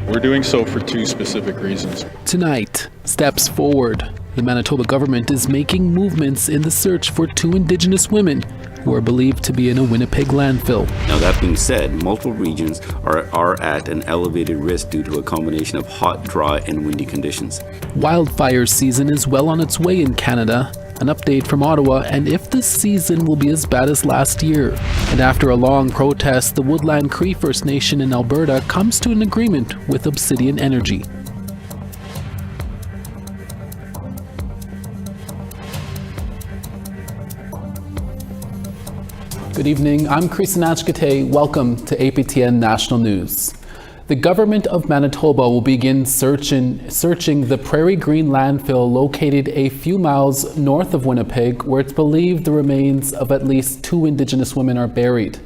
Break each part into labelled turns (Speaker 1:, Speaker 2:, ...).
Speaker 1: We're doing so for two specific reasons.
Speaker 2: Tonight, steps forward. The Manitoba government is making movements in the search for two Indigenous women who are believed to be in a Winnipeg landfill.
Speaker 3: Now that being said, multiple regions are at an elevated risk due to a combination of hot, dry, and windy conditions.
Speaker 2: Wildfire season is well on its way in Canada. An update from Ottawa, and if this season will be as bad as last year. And after a long protest, the Woodland Cree First Nation in Alberta comes to an agreement with Obsidian Energy. Good evening, I'm Chris Nachkate. Welcome to APTN National News. The government of Manitoba will begin searching the Prairie Green landfill located a few miles north of Winnipeg, where it's believed the remains of at least two Indigenous women are buried.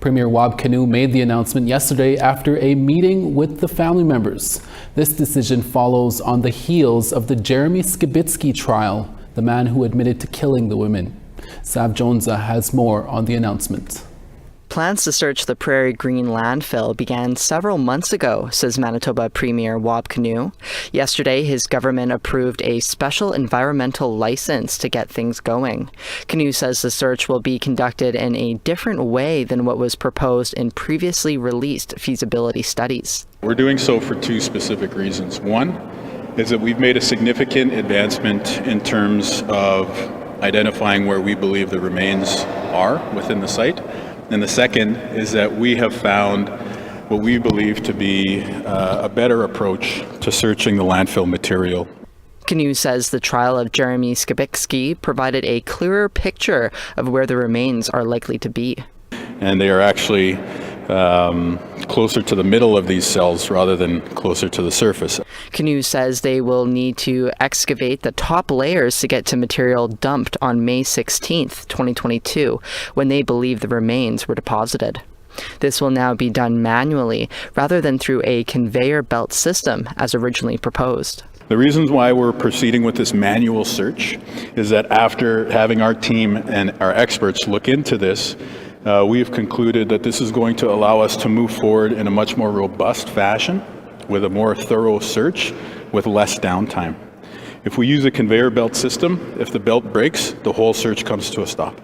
Speaker 2: Premier Wab Kinew made the announcement yesterday after a meeting with the family members. This decision follows on the heels of the Jeremy Skibitsky trial, the man who admitted to killing the women. Sav Jonza has more on the announcement.
Speaker 4: Plans to search the Prairie Green landfill began several months ago, says Manitoba Premier Wab Kinew. Yesterday, his government approved a special environmental license to get things going. Kinew says the search will be conducted in a different way than what was proposed in previously released feasibility studies.
Speaker 1: We're doing so for two specific reasons. One is that we've made a significant advancement in terms of identifying where we believe the remains are within the site. And the second is that we have found what we believe to be a better approach to searching the landfill material.
Speaker 4: Kinew says the trial of Jeremy Skibitsky provided a clearer picture of where the remains are likely to be.
Speaker 1: And they are actually closer to the middle of these cells rather than closer to the surface.
Speaker 4: Kinew says they will need to excavate the top layers to get to material dumped on May 16th, 2022, when they believe the remains were deposited. This will now be done manually rather than through a conveyor belt system as originally proposed.
Speaker 1: The reasons why we're proceeding with this manual search is that after having our team and our experts look into this, we've concluded that this is going to allow us to move forward in a much more robust fashion with a more thorough search with less downtime. If we use a conveyor belt system, if the belt breaks, the whole search comes to a stop.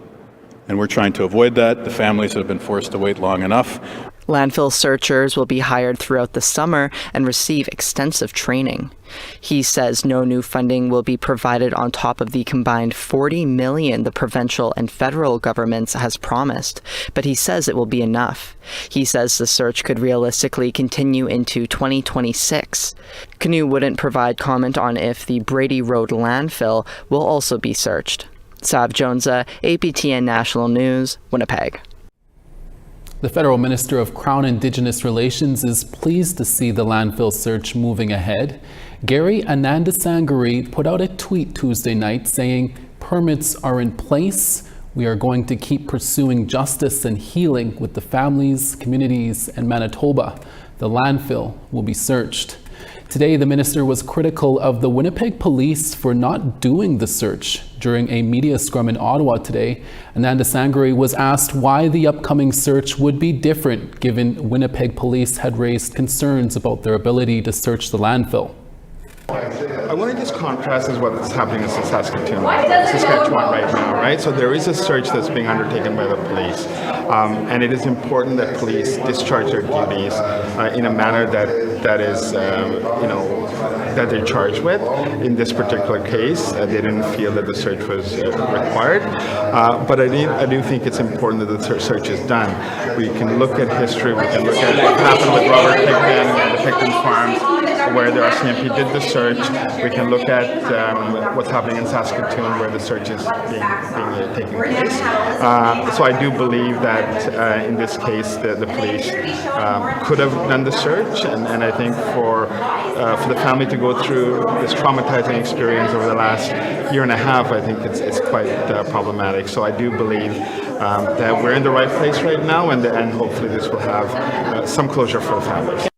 Speaker 1: And we're trying to avoid that. The families have been forced to wait long enough.
Speaker 4: Landfill searchers will be hired throughout the summer and receive extensive training. He says no new funding will be provided on top of the combined $40 million the provincial and federal governments has promised, but he says it will be enough. He says the search could realistically continue into 2026. Kinew wouldn't provide comment on if the Brady Road landfill will also be searched. Sav Jonza, APTN National News, Winnipeg.
Speaker 2: The Federal Minister of Crown Indigenous Relations is pleased to see the landfill search moving ahead. Gary Anandasangari put out a tweet Tuesday night saying, "Permits are in place. We are going to keep pursuing justice and healing with the families, communities, and Manitoba. The landfill will be searched." Today, the minister was critical of the Winnipeg police for not doing the search. During a media scrum in Ottawa today, Anandasangari was asked why the upcoming search would be different, given Winnipeg police had raised concerns about their ability to search the landfill.
Speaker 5: I want to just contrast with what's happening in Saskatchewan right now, right? So there is a search that's being undertaken by the police, and it is important that police discharge their duties in a manner that is, that they're charged with. In this particular case, they didn't feel that the search was required, but I do think it's important that the search is done. We can look at history, we can look at what happened with Robert Picton and the Picton Farms, where the RCMP did the search. We can look at what's happening in Saskatoon, where the search is taking place. So I do believe that in this case, the police could have done the search, and I think for the family to go through this traumatizing experience over the last year and a half, I think it's quite problematic. So I do believe that we're in the right place right now, and hopefully this will have some closure for the families.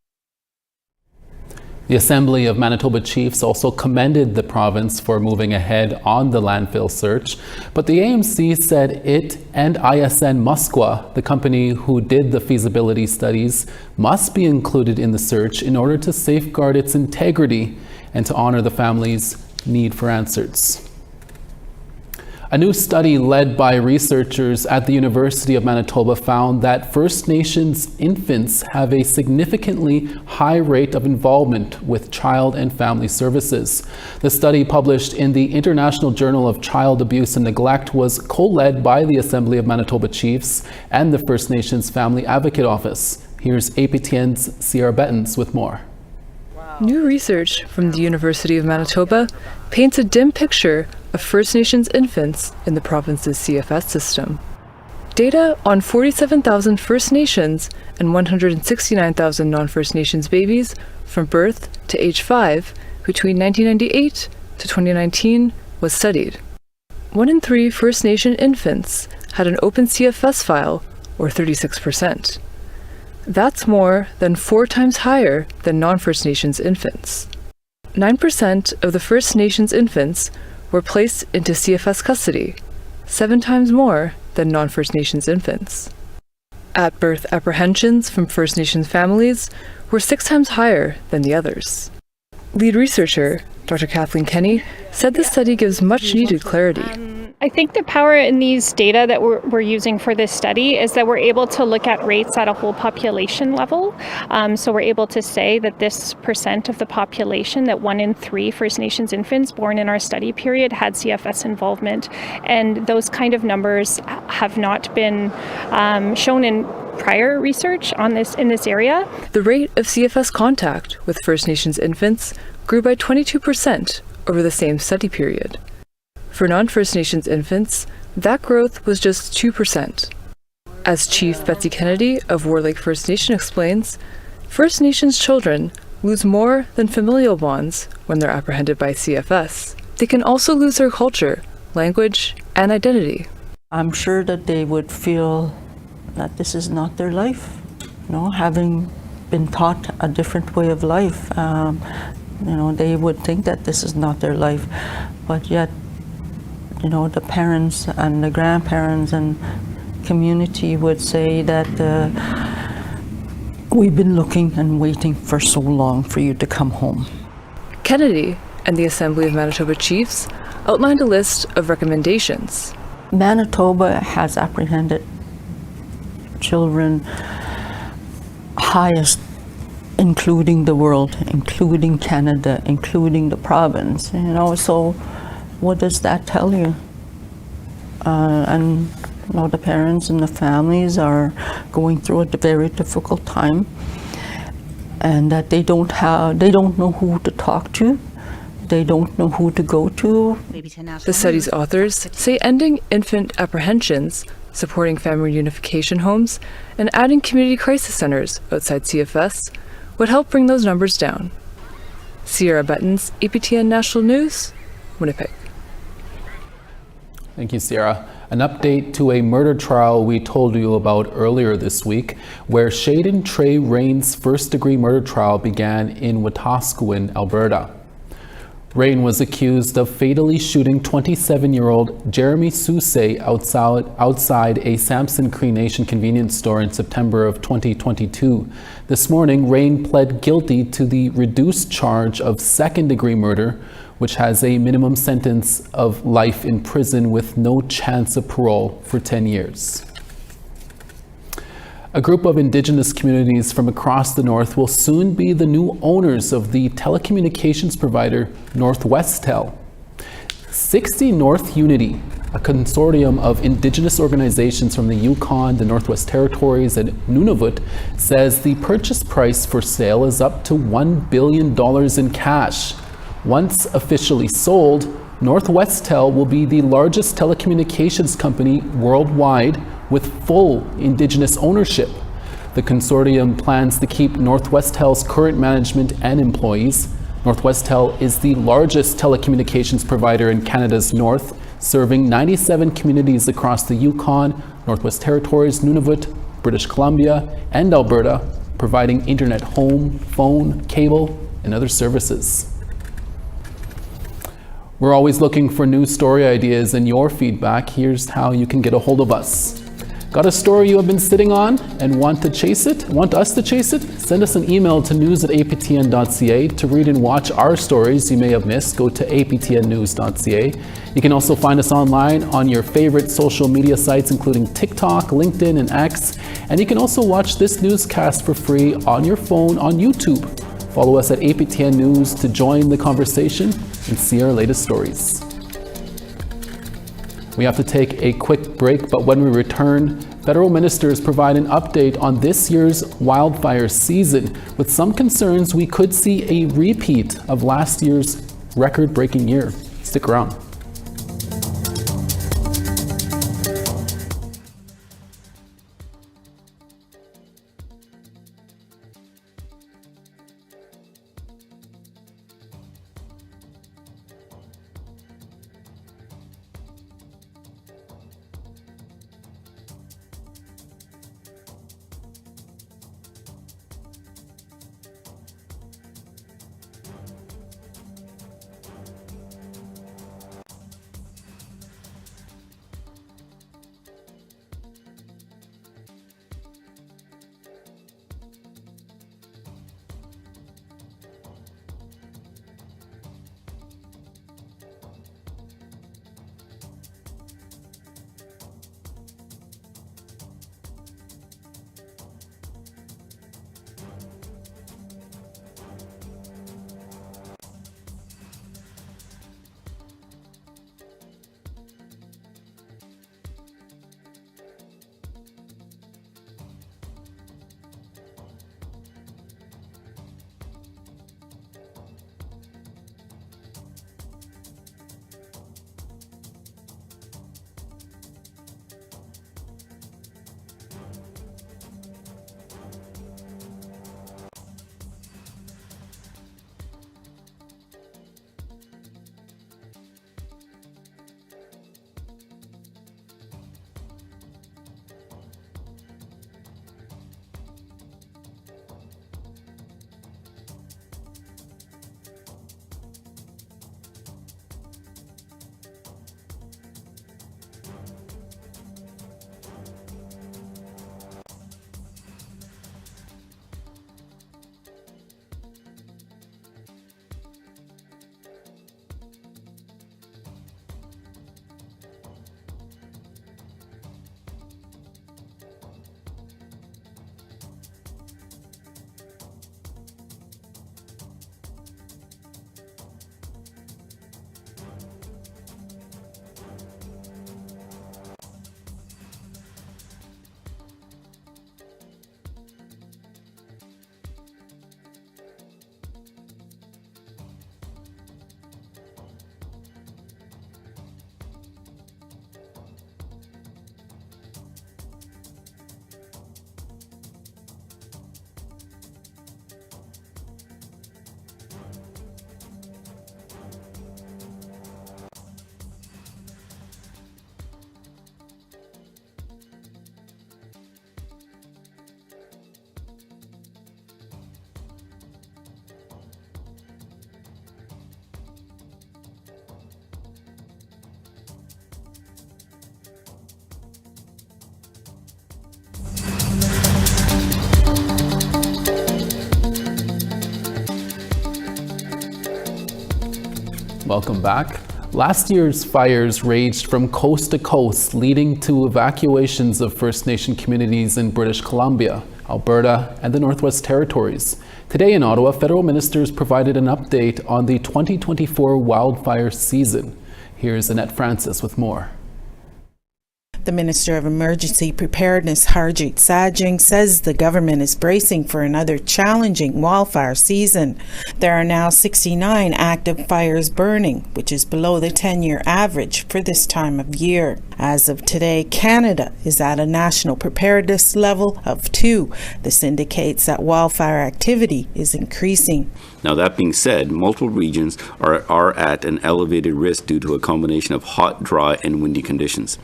Speaker 2: The The Assembly of Manitoba Chiefs also commended the province for moving ahead on the landfill search, but the AMC said it and ISN Musqua, the company who did the feasibility studies, must be included in the search in order to safeguard its integrity and to honor the family's need for answers. A new study led by researchers at the University of Manitoba found that First Nations infants have a significantly high rate of involvement with child and family services. The study, published in the International Journal of Child Abuse and Neglect, was co-led by the Assembly of Manitoba Chiefs and the First Nations Family Advocate Office. Here's APTN's Sierra Bettens with more.
Speaker 6: New research from the University of Manitoba paints a dim picture of First Nations infants in the province's CFS system. Data on 47,000 First Nations and 169,000 non-First Nations babies from birth to age 5 between 1998 to 2019 was studied. 1 in 3 First Nation infants had an open CFS file, or 36%. That's more than 4 times higher than non-First Nations infants. 9% of the First Nations infants were placed into CFS custody, 7 times more than non-First Nations infants. At birth apprehensions from First Nations families were 6 times higher than the others. Lead researcher, Dr. Kathleen Kenny, said the study gives much needed clarity.
Speaker 7: I think the power in these data that we're using for this study is that we're able to look at rates at a whole population level. So we're able to say that this percent of the population, that 1 in 3 First Nations infants born in our study period had CFS involvement. And those kind of numbers have not been shown in prior research on this in this area.
Speaker 6: The rate of CFS contact with First Nations infants grew by 22% over the same study period. For non-First Nations infants, that growth was just 2%. As Chief Betsy Kennedy of War Lake First Nation explains, First Nations children lose more than familial bonds when they're apprehended by CFS. They can also lose their culture, language, and identity.
Speaker 8: I'm sure that they would feel that this is not their life, having been taught a different way of life. They would think that this is not their life, but yet the parents and the grandparents and community would say that we've been looking and waiting for so long for you to come home.
Speaker 6: Kennedy and the Assembly of Manitoba Chiefs outlined a list of recommendations.
Speaker 8: Manitoba has apprehended children highest, including the world, including Canada, including the province, so what does that tell you? And the parents and the families are going through a very difficult time, and that they don't know who to talk to, they don't know who to go to.
Speaker 6: The study's authors say ending infant apprehensions, supporting family reunification homes, and adding community crisis centers outside CFS would help bring those numbers down. Sierra Bettens, APTN National News, Winnipeg.
Speaker 2: Thank you, Sierra. An update to a murder trial we told you about earlier this week, where Shaden Trey Rain's first-degree murder trial began in Wetaskiwin, Alberta. Rain was accused of fatally shooting 27-year-old Jeremy Sousay outside a Samson Cree Nation convenience store in September of 2022. This morning, Rain pled guilty to the reduced charge of second-degree murder, which has a minimum sentence of life in prison with no chance of parole for 10 years. A group of Indigenous communities from across the North will soon be the new owners of the telecommunications provider Northwestel. 60 North Unity, a consortium of Indigenous organizations from the Yukon, the Northwest Territories, and Nunavut, says the purchase price for sale is up to $1 billion in cash. Once officially sold, Northwestel will be the largest telecommunications company worldwide with full Indigenous ownership. The consortium plans to keep Northwestel's current management and employees. Northwestel is the largest telecommunications provider in Canada's north, serving 97 communities across the Yukon, Northwest Territories, Nunavut, British Columbia, and Alberta, providing internet, home, phone, cable, and other services. We're always looking for new story ideas and your feedback. Here's how you can get a hold of us. Got a story you have been sitting on and want to chase it? Want us to chase it? Send us an email to news@aptn.ca. To read and watch our stories you may have missed, go to aptnnews.ca. You can also find us online on your favorite social media sites, including TikTok, LinkedIn, and X. And you can also watch this newscast for free on your phone on YouTube. Follow us at APTN News to join the conversation and see our latest stories. We have to take a quick break, but when we return, federal ministers provide an update on this year's wildfire season, with some concerns we could see a repeat of last year's record-breaking year. Stick around. Welcome back. Last year's fires raged from coast to coast, leading to evacuations of First Nation communities in British Columbia, Alberta, and the Northwest Territories. Today in Ottawa, federal ministers provided an update on the 2024 wildfire season. Here's Annette Francis with more.
Speaker 9: The Minister of Emergency Preparedness, Harjit Sajing, says the government is bracing for another challenging wildfire season. There are now 69 active fires burning, which is below the 10-year average for this time of year. As of today, Canada is at a national preparedness level of 2. This indicates that wildfire activity is increasing.
Speaker 3: Now, that being said, multiple regions are at an elevated risk due to a combination of hot, dry, and windy conditions.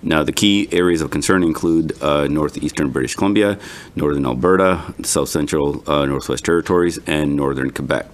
Speaker 3: Now, the key areas of concern include northeastern British Columbia, northern Alberta, south central Northwest Territories, and northern Quebec.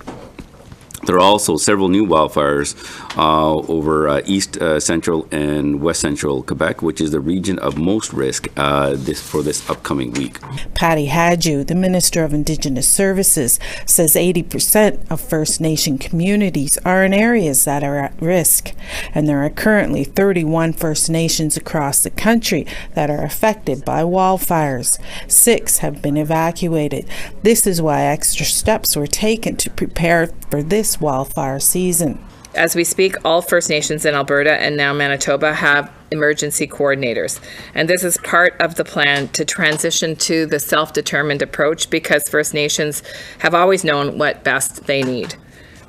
Speaker 3: There are also several new wildfires over east central and west central Quebec, which is the region of most risk for this upcoming week.
Speaker 9: Patty Hadju, the Minister of Indigenous Services, says 80% of First Nation communities are in areas that are at risk, and there are currently 31 First Nations across the country that are affected by wildfires. 6 have been evacuated. This is why extra steps were taken to prepare for this wildfire season.
Speaker 10: As we speak, all First Nations in Alberta and now Manitoba have emergency coordinators. And this is part of the plan to transition to the self-determined approach, because First Nations have always known what best they need.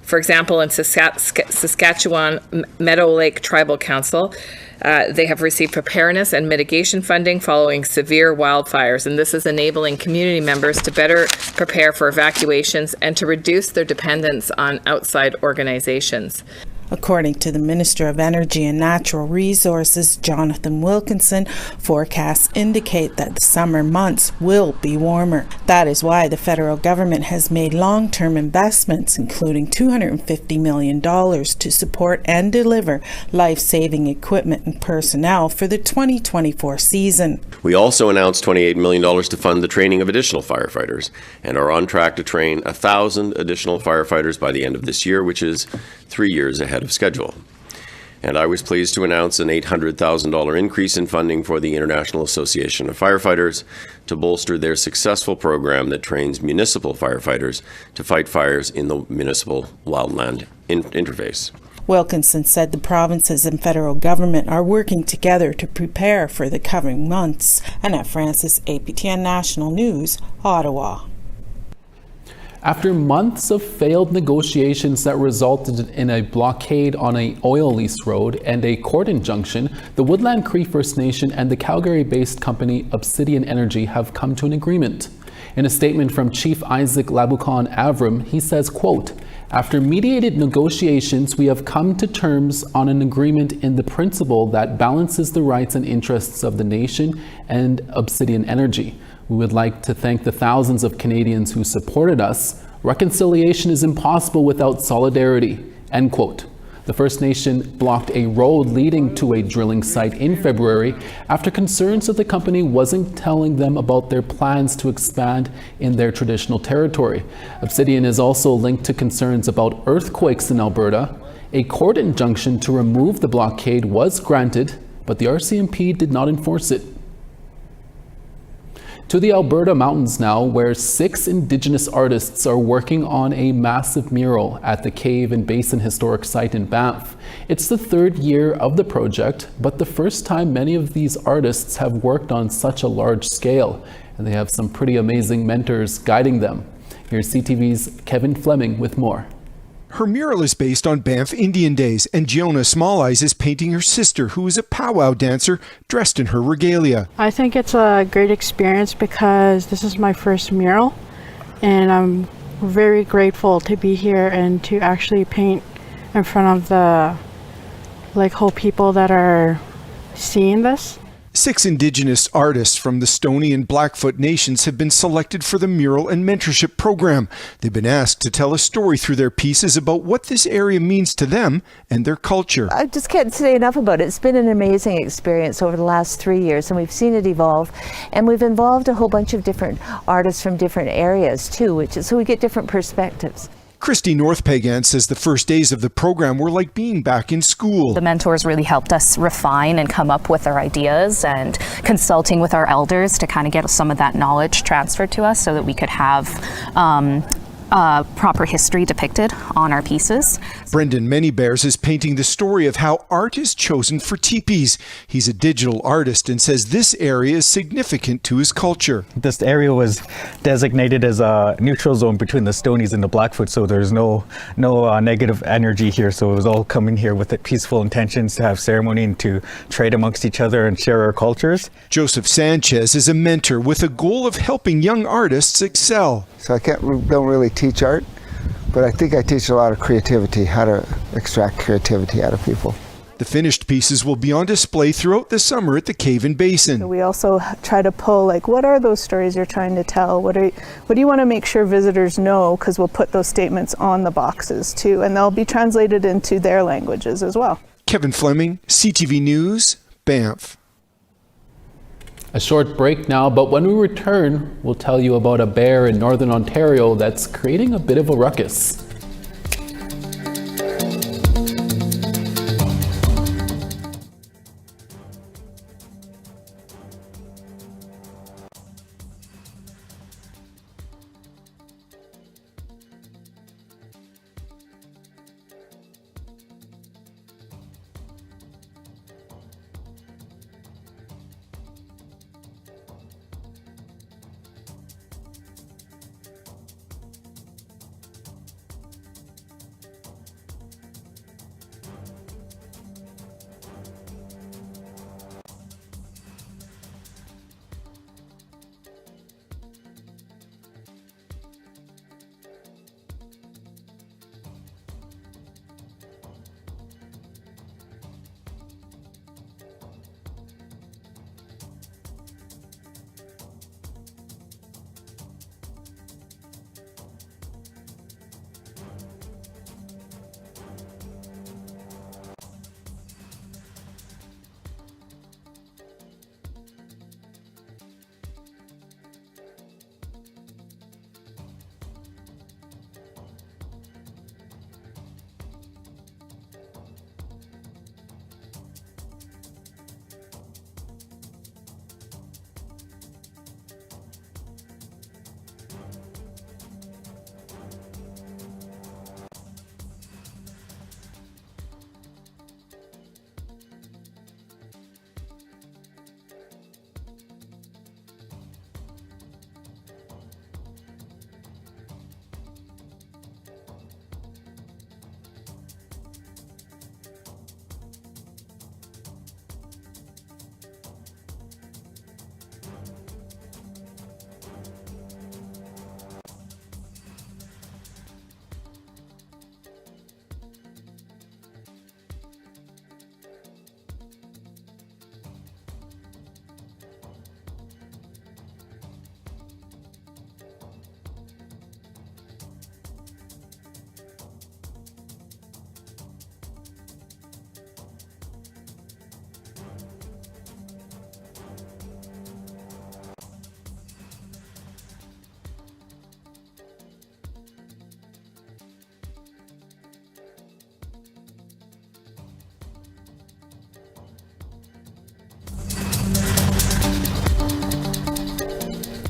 Speaker 10: For example, in Saskatchewan Meadow Lake Tribal Council, they have received preparedness and mitigation funding following severe wildfires, and this is enabling community members to better prepare for evacuations and to reduce their dependence on outside organizations.
Speaker 9: According to the Minister of Energy and Natural Resources, Jonathan Wilkinson, forecasts indicate that the summer months will be warmer. That is why the federal government has made long-term investments, including $250 million to support and deliver life-saving equipment and personnel for the 2024 season.
Speaker 11: We also announced $28 million to fund the training of additional firefighters and are on track to train 1,000 additional firefighters by the end of this year, which is 3 years ahead of schedule. And I was pleased to announce an $800,000 increase in funding for the International Association of Firefighters to bolster their successful program that trains municipal firefighters to fight fires in the municipal wildland interface.
Speaker 9: Wilkinson said the provinces and federal government are working together to prepare for the coming months. Annette Francis, APTN National News, Ottawa.
Speaker 2: After months of failed negotiations that resulted in a blockade on an oil lease road and a court injunction, the Woodland Cree First Nation and the Calgary-based company Obsidian Energy have come to an agreement. In a statement from Chief Isaac Labukan Avram, he says, quote, "After mediated negotiations, we have come to terms on an agreement in the principle that balances the rights and interests of the nation and Obsidian Energy. We would like to thank the thousands of Canadians who supported us. Reconciliation is impossible without solidarity." End quote. The First Nation blocked a road leading to a drilling site in February after concerns that the company wasn't telling them about their plans to expand in their traditional territory. Obsidian is also linked to concerns about earthquakes in Alberta. A court injunction to remove the blockade was granted, but the RCMP did not enforce it. To the Alberta mountains now, where 6 Indigenous artists are working on a massive mural at the Cave and Basin Historic Site in Banff. It's the 3rd year of the project, but the first time many of these artists have worked on such a large scale, and they have some pretty amazing mentors guiding them. Here's CTV's Kevin Fleming with more.
Speaker 12: Her mural is based on Banff Indian Days, and Giona Small Eyes is painting her sister, who is a powwow dancer dressed in her regalia.
Speaker 13: I think it's a great experience because this is my first mural, and I'm very grateful to be here and to actually paint in front of the whole people that are seeing this.
Speaker 12: 6 Indigenous artists from the Stoney and Blackfoot nations have been selected for the Mural and Mentorship Program. They've been asked to tell a story through their pieces about what this area means to them and their culture.
Speaker 14: I just can't say enough about it. It's been an amazing experience over the last 3 years, and we've seen it evolve. And we've involved a whole bunch of different artists from different areas too, so we get different perspectives.
Speaker 12: Christy Northpagan says the first days of the program were like being back in school.
Speaker 15: The mentors really helped us refine and come up with our ideas, and consulting with our elders to kind of get some of that knowledge transferred to us so that we could have proper history depicted on our pieces.
Speaker 12: Brendan Manybears is painting the story of how art is chosen for teepees. He's a digital artist and says this area is significant to his culture.
Speaker 16: This area was designated as a neutral zone between the Stonies and the Blackfoot, so there's no negative energy here. So it was all coming here with peaceful intentions to have ceremony and to trade amongst each other and share our cultures.
Speaker 12: Joseph Sanchez is a mentor with a goal of helping young artists excel.
Speaker 17: So I don't really teach art, but I think I teach a lot of creativity, how to extract creativity out of people.
Speaker 12: The finished pieces will be on display throughout the summer at the Cave-in Basin.
Speaker 18: We also try to pull, like, what are those stories you're trying to tell? What do you want to make sure visitors know? Because we'll put those statements on the boxes too, and they'll be translated into their languages as well.
Speaker 12: Kevin Fleming, CTV News, Banff.
Speaker 2: A short break now, but when we return, we'll tell you about a bear in Northern Ontario that's creating a bit of a ruckus.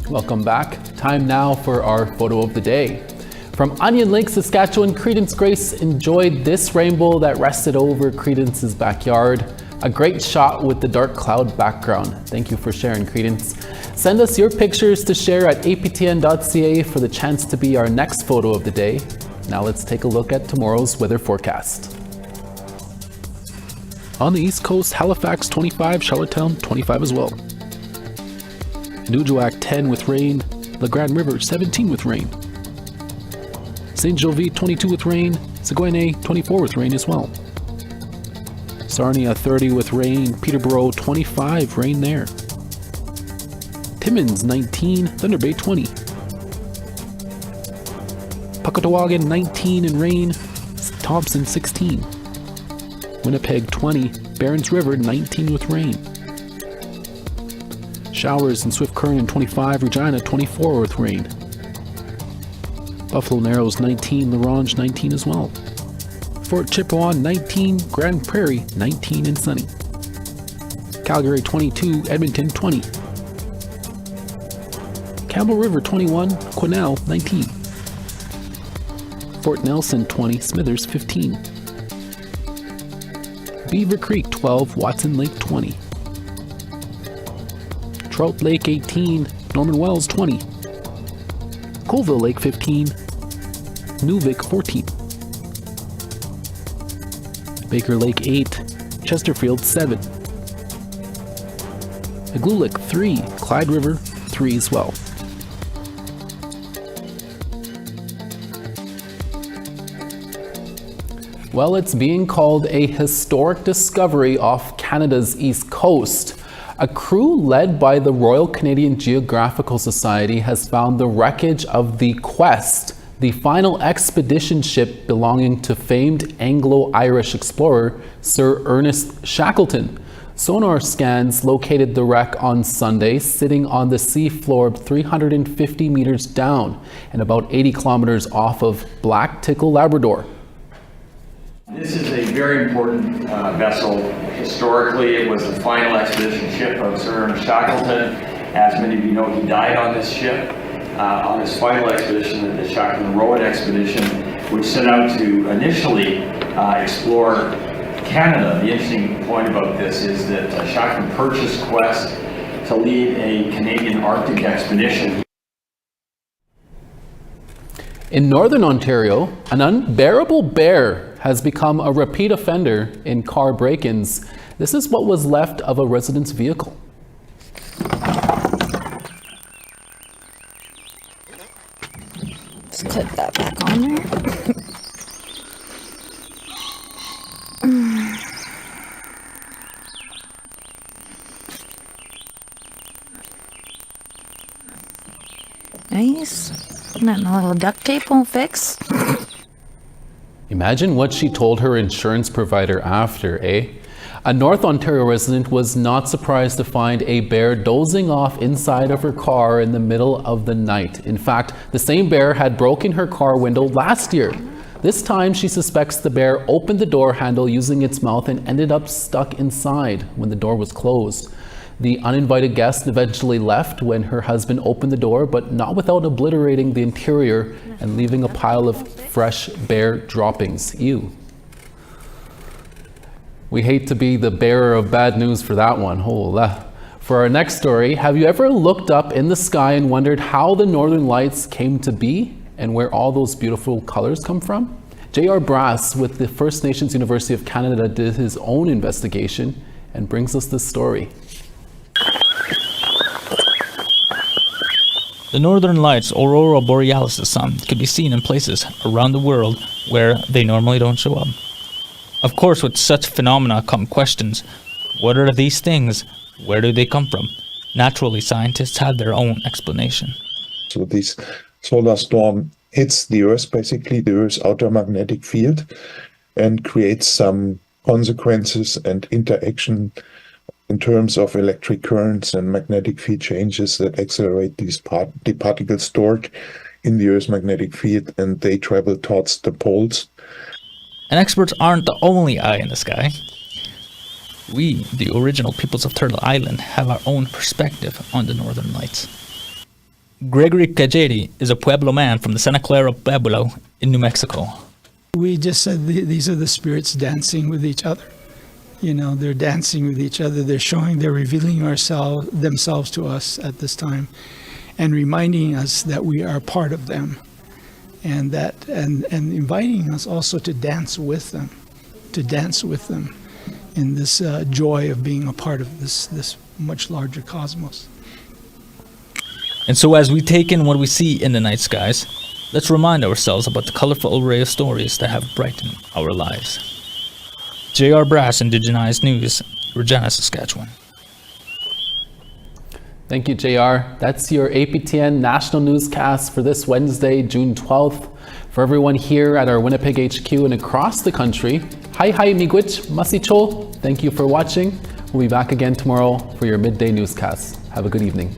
Speaker 2: Welcome back. Time now for our photo of the day. From Onion Lake, Saskatchewan, Credence Grace enjoyed this rainbow that rested over Credence's backyard. A great shot with the dark cloud background. Thank you for sharing, Credence. Send us your pictures to share at aptn.ca for the chance to be our next photo of the day. Now let's take a look at tomorrow's weather forecast. On the East Coast, Halifax 25, Charlottetown 25 as well. Nuujauak 10 with rain, La Grande River 17 with rain. St. Jovie 22 with rain, Saguenay 24 with rain as well. Sarnia 30 with rain, Peterborough 25, rain there. Timmins 19, Thunder Bay 20. Puckatawagan 19 in rain, Thompson 16. Winnipeg 20, Barons River 19 with rain. Showers in Swift Current 25, Regina 24 with rain. Buffalo Narrows 19, La Ronge 19 as well. Fort Chippewa 19, Grand Prairie 19 and sunny. Calgary 22, Edmonton 20. Campbell River 21, Quesnel 19. Fort Nelson 20, Smithers 15. Beaver Creek 12, Watson Lake 20. Trout Lake 18, Norman Wells 20. Colville Lake 15, Nuvik 14. Baker Lake 8, Chesterfield 7. Igloolik 3, Clyde River 3 as well. Well, it's being called a historic discovery off Canada's east coast. A crew led by the Royal Canadian Geographical Society has found the wreckage of the Quest, the final expedition ship belonging to famed Anglo-Irish explorer Sir Ernest Shackleton. Sonar scans located the wreck on Sunday, sitting on the seafloor 350 meters down and about 80 kilometers off of Black Tickle, Labrador.
Speaker 19: This is a very important vessel. Historically, it was the final expedition ship of Sir Ernest Shackleton. As many of you know, he died on this ship on his final expedition, the Shackleton Rowan expedition, which set out to initially explore Canada. The interesting point about this is that Shackleton purchased Quest to lead a Canadian Arctic expedition.
Speaker 2: In Northern Ontario, an unbearable bear has become a repeat offender in car break-ins. This is what was left of a resident's vehicle.
Speaker 20: Just clip that back on there. Nice. Nothing a little duct tape won't fix.
Speaker 2: Imagine what she told her insurance provider after, eh? A North Ontario resident was not surprised to find a bear dozing off inside of her car in the middle of the night. In fact, the same bear had broken her car window last year. This time, she suspects the bear opened the door handle using its mouth and ended up stuck inside when the door was closed. The uninvited guest eventually left when her husband opened the door, but not without obliterating the interior and leaving a pile of fresh bear droppings. Ew. We hate to be the bearer of bad news for that one. For our next story, have you ever looked up in the sky and wondered how the Northern Lights came to be and where all those beautiful colors come from? J.R. Brass with the First Nations University of Canada did his own investigation and brings us this story.
Speaker 21: The Northern Lights, Aurora Borealis' sun, can be seen in places around the world where they normally don't show up. Of course, with such phenomena come questions. What are these things? Where do they come from? Naturally, scientists have their own explanation.
Speaker 22: So this solar storm hits the Earth, basically the Earth's outer magnetic field, and creates some consequences and interaction in terms of electric currents and magnetic field changes that accelerate the particles stored in the Earth's magnetic field, and they travel towards the poles.
Speaker 21: And experts aren't the only eye in the sky. We, the original peoples of Turtle Island, have our own perspective on the Northern Lights. Gregory Cajedi is a Pueblo man from the Santa Clara Pueblo in New Mexico.
Speaker 23: We just said these are the spirits dancing with each other. You know, they're dancing with each other. They're revealing themselves to us at this time, and reminding us that we are part of them, and inviting us also to dance with them, in this joy of being a part of this much larger cosmos.
Speaker 21: And so, as we take in what we see in the night skies, let's remind ourselves about the colorful array of stories that have brightened our lives. J.R. Brass, Indigenous News, Regina, Saskatchewan.
Speaker 2: Thank you, JR. That's your APTN National Newscast for this Wednesday, June 12th. For everyone here at our Winnipeg HQ and across the country, hi miigwech, masichol. Thank you for watching. We'll be back again tomorrow for your midday newscast. Have a good evening.